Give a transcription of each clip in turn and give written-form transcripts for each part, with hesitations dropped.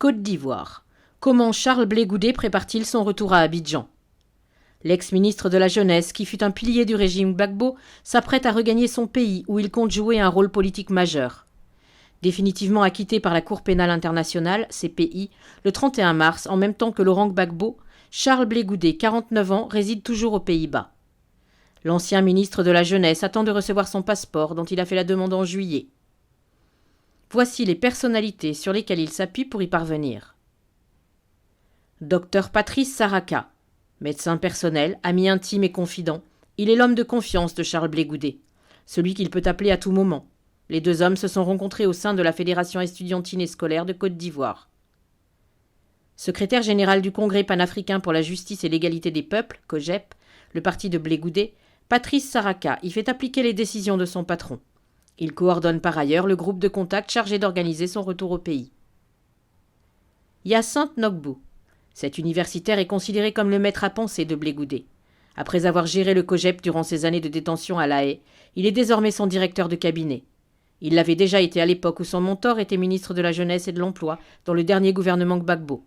Côte d'Ivoire. Comment Charles Blé Goudé prépare-t-il son retour à Abidjan? L'ex-ministre de la Jeunesse, qui fut un pilier du régime Gbagbo, s'apprête à regagner son pays où il compte jouer un rôle politique majeur. Définitivement acquitté par la Cour pénale internationale, CPI, le 31 mars, en même temps que Laurent Gbagbo, Charles Blé Goudé, 49 ans, réside toujours aux Pays-Bas. L'ancien ministre de la Jeunesse attend de recevoir son passeport dont il a fait la demande en juillet. Voici les personnalités sur lesquelles il s'appuie pour y parvenir. Dr Patrice Saraka, médecin personnel, ami intime et confident, il est l'homme de confiance de Charles Blé Goudé, celui qu'il peut appeler à tout moment. Les deux hommes se sont rencontrés au sein de la Fédération estudiantine et scolaire de Côte d'Ivoire. Secrétaire général du Congrès panafricain pour la justice et l'égalité des peuples, COJEP, le parti de Blé Goudé, Patrice Saraka y fait appliquer les décisions de son patron. Il coordonne par ailleurs le groupe de contact chargé d'organiser son retour au pays. Hyacinthe Nogbu. Cet universitaire est considéré comme le maître à penser de Blé Goudé. Après avoir géré le COJEP durant ses années de détention à La Haye, il est désormais son directeur de cabinet. Il l'avait déjà été à l'époque où son mentor était ministre de la Jeunesse et de l'Emploi dans le dernier gouvernement Gbagbo.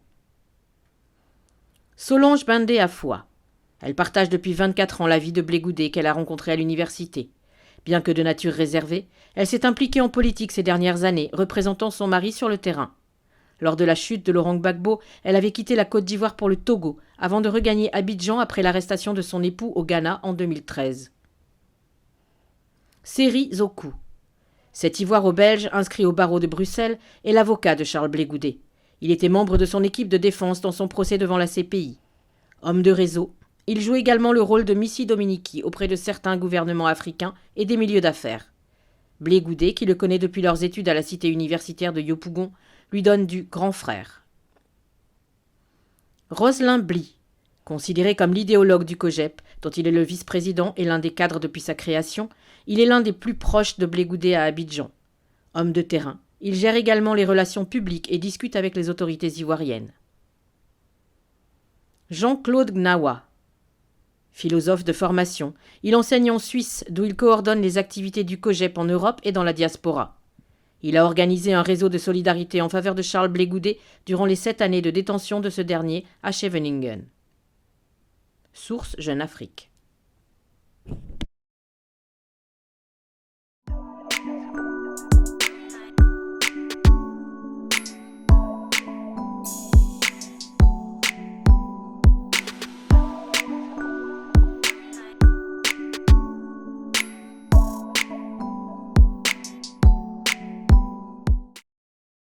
Solange Bandé Afoua. Elle partage depuis 24 ans la vie de Blé Goudé qu'elle a rencontré à l'université. Bien que de nature réservée, elle s'est impliquée en politique ces dernières années, représentant son mari sur le terrain. Lors de la chute de Laurent Gbagbo, elle avait quitté la Côte d'Ivoire pour le Togo, avant de regagner Abidjan après l'arrestation de son époux au Ghana en 2013. Seri Zokou. Cet Ivoiro-Belge, inscrit au barreau de Bruxelles, est l'avocat de Charles Blé Goudé. Il était membre de son équipe de défense dans son procès devant la CPI. Homme de réseau, il joue également le rôle de Missi Dominici auprès de certains gouvernements africains et des milieux d'affaires. Blé Goudé, qui le connaît depuis leurs études à la cité universitaire de Yopougon, lui donne du grand frère. Roselyn Bly, considéré comme l'idéologue du COJEP, dont il est le vice-président et l'un des cadres depuis sa création, il est l'un des plus proches de Blé Goudé à Abidjan. Homme de terrain, il gère également les relations publiques et discute avec les autorités ivoiriennes. Jean-Claude Gnawa. Philosophe de formation, il enseigne en Suisse, d'où il coordonne les activités du COJEP en Europe et dans la diaspora. Il a organisé un réseau de solidarité en faveur de Charles Blé Goudé durant les 7 années de détention de ce dernier à Scheveningen. Source Jeune Afrique.